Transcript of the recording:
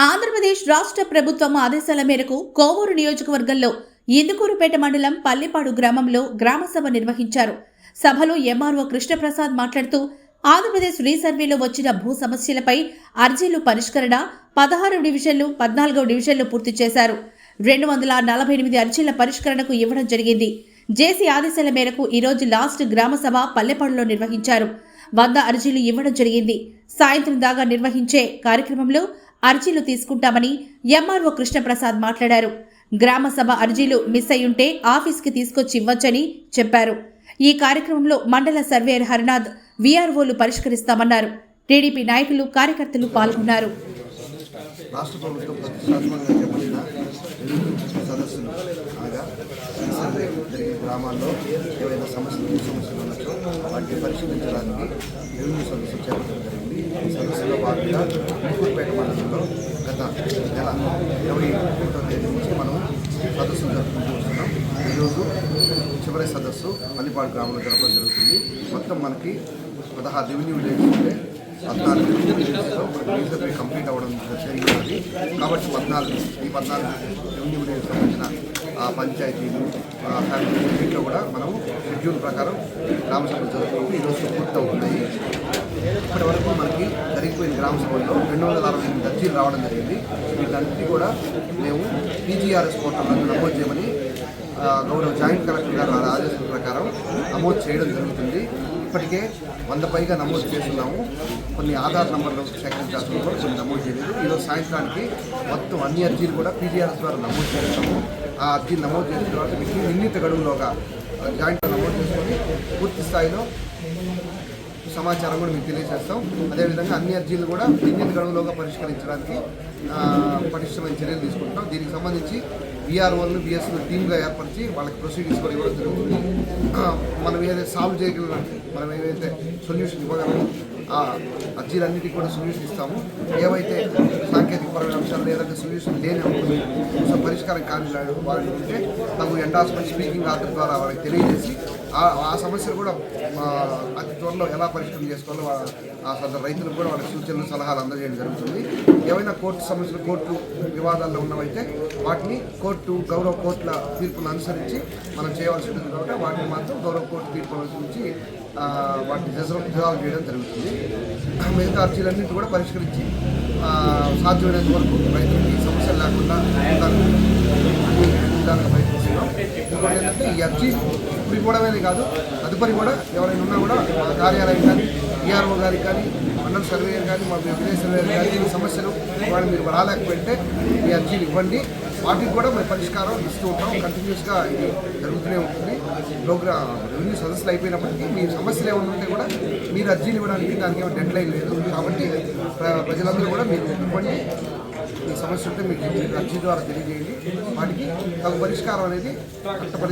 ఆంధ్రప్రదేశ్ రాష్ట్ర ప్రభుత్వం ఆదేశాల మేరకు కోవూరు నియోజకవర్గంలో ఇందుకూరుపేట మండలం పల్లెపాడు గ్రామంలో గ్రామసభ నిర్వహించారు. సభలో ఎంఆర్ఓ కృష్ణప్రసాద్ మాట్లాడుతూ ఆంధ్రప్రదేశ్ రీసర్వేలో వచ్చిన భూ సమస్యలపై అర్జీలు పరిష్కరణ 16 డివిజన్లు 14వ డివిజన్లు పూర్తి చేశారు. 248 అర్జీల పరిష్కరణకు ఇవ్వడం జరిగింది. జేసీ ఆదేశాల మేరకు ఈరోజు లాస్ట్ గ్రామసభ పల్లెపాడులో నిర్వహించారు. 100 అర్జీలు ఇవ్వడం జరిగింది. సాయంత్రం దాకా నిర్వహించే కార్యక్రమంలో అర్జీలు తీసుకుంటామని ఎంఆర్ఓ కృష్ణప్రసాద్ మాట్లాడారు. గ్రామ సభ అర్జీలు మిస్ అయ్యుంటే ఆఫీస్కి తీసుకొచ్చి ఇవ్వచ్చని చెప్పారు. ఈ కార్యక్రమంలో మండల సర్వేయర్ హరినాథ్ వీఆర్ఓలు పరిష్కరిస్తామన్నారు. టీడీపీ నాయకులు కార్యకర్తలు పాల్గొన్నారు. రాష్ట్ర ప్రభుత్వం ప్రతిష్టాత్మకంగా చేపట్టిన సదస్సులు అనగా సర్వే జరిగే గ్రామాల్లో ఏవైనా సమస్యలు ఉన్నచో వాటిని పరిష్కరించడానికి రెవెన్యూ సదస్సు చేపట్టడం జరిగింది. ఈ సదస్సులో భాగంగా ఇందుకూరుపేట మండలంలో గత నెల 21వ తేదీ నుంచి మనం సదస్సులు జరుపుకుంటూ వస్తున్నాం. ఈరోజు చివరి సదస్సు పల్లిపాడు గ్రామంలో జరపడం జరుగుతుంది. మొత్తం మనకి 16 రెవెన్యూ విలేజెస్ ఉంటే 14 విలేజెస్లో రీసర్వే కంప్లీట్ అవ్వడం జరిగింది. కాబట్టి 14 రెవెన్యూ విలేజెస్ సంబంధించిన పంచాయతీలు వీటిలో కూడా మనం షెడ్యూల్ ప్రకారం గ్రామ సభలు జరుగుతుంది. ఈరోజు పూర్తవుతున్నాయి. ఇప్పటి వరకు మనకి జరిగిపోయిన గ్రామ సభల్లో 268 అర్జీలు రావడం జరిగింది. వీటన్నిటి కూడా మేము పీజీఆర్ఎస్ పోర్టల్లో నమోదు చేయమని గౌరవ జాయింట్ కలెక్టర్ గారు ఆదేశాల ప్రకారం నమోదు చేయడం జరుగుతుంది. ఇప్పటికే 100 పైగా నమోదు చేస్తున్నాము. కొన్ని ఆధార్ నంబర్లు సేకరించాల్సిన కూడా కొన్ని నమోదు చేయలేదు. ఈరోజు సాయంత్రానికి మొత్తం అన్ని అర్జీలు కూడా పీజీఆర్ఎస్ ద్వారా నమోదు చేస్తాము. ఆ అర్జీలు నమోదు చేసిన తర్వాత మీకు నిర్ణీత గడువులోగా జాయింట్లో నమోదు చేసుకొని పూర్తి స్థాయిలో సమాచారం కూడా మీకు తెలియజేస్తాం. అదేవిధంగా అన్ని అర్జీలు కూడా నిర్ణీత గడువులోగా పరిష్కరించడానికి పటిష్టమైన చర్యలు తీసుకుంటాం. దీనికి సంబంధించి వీఆర్ఓలను బిఎస్ఓ టీమ్గా ఏర్పరిచి వాళ్ళకి ప్రొసీడింగ్స్ కూడా ఇవ్వడం జరుగుతుంది. మనం ఏదైతే సాల్వ్ చేయగలం, మనం ఏవైతే సొల్యూషన్ ఇవ్వగలమో ఆ అర్జీలన్నిటికీ కూడా సొల్యూషన్ ఇస్తాము. ఏవైతే సాంకేతికపరమైన అంశాలు లేదంటే సొల్యూషన్ లేని పరిష్కారం కాని వాళ్ళు ఉంటే తగు ఎండార్స్మెంట్ స్పీకింగ్ ఆర్డర్ ద్వారా వాళ్ళకి తెలియజేసి ఆ సమస్యలు కూడా అతి త్వరలో ఎలా పరిష్కారం చేసుకోవాలో రైతులకు కూడా వాళ్ళకి సూచనలు సలహాలు అందజేయడం జరుగుతుంది. ఏవైనా కోర్టు సమస్యలు, కోర్టు వివాదాల్లో ఉన్నవైతే వాటిని గౌరవ కోర్టుల తీర్పును అనుసరించి మనం చేయవలసి ఉంటుంది. కాబట్టి వాటిని మాత్రం గౌరవ కోర్టు తీర్పును అనుసరించి వాటిని రిజాల్వ్ చేయడం జరుగుతుంది. మిగతా అర్జీలన్నింటినీ కూడా పరిష్కరించి సాధ్యమైనంత వరకు రైతులకి సమస్యలు లేకుండా విధాలుగా ప్రయత్నిస్తున్నాం. ఇంకోటి ఏంటంటే ఈ అర్జీ ఇప్పుడు ఇవ్వడమేది కాదు, తదుపరి కూడా ఎవరైనా ఉన్నా కూడా మా కార్యాలయం కానీ ఈఆర్ఓ గారికి కానీ మండల సర్వేయర్ కానీ మా విలేజ్ సర్వేయర్ కానీ ఈ సమస్యలు వాళ్ళు మీరు రాలేకపోతే ఈ అర్జీలు ఇవ్వండి. వాటికి కూడా మేము పరిష్కారం ఇస్తూ ఉంటాం. కంటిన్యూస్గా ఇది జరుగుతూనే ఉంటుంది. రెవెన్యూ సదస్సులు అయిపోయినప్పటికీ మీ సమస్యలు ఏమైనా ఉంటే కూడా మీరు అర్జీలు ఇవ్వడానికి దానికి ఏమైనా డెడ్ లైన్ లేదు. కాబట్టి ప్రజలందరూ కూడా మీరు ఇవ్వండి. ఈ సమస్య ఉంటే మీకు అర్జీ ద్వారా తెలియజేయండి. వాటికి తగు పరిష్కారం అనేది కష్టపడి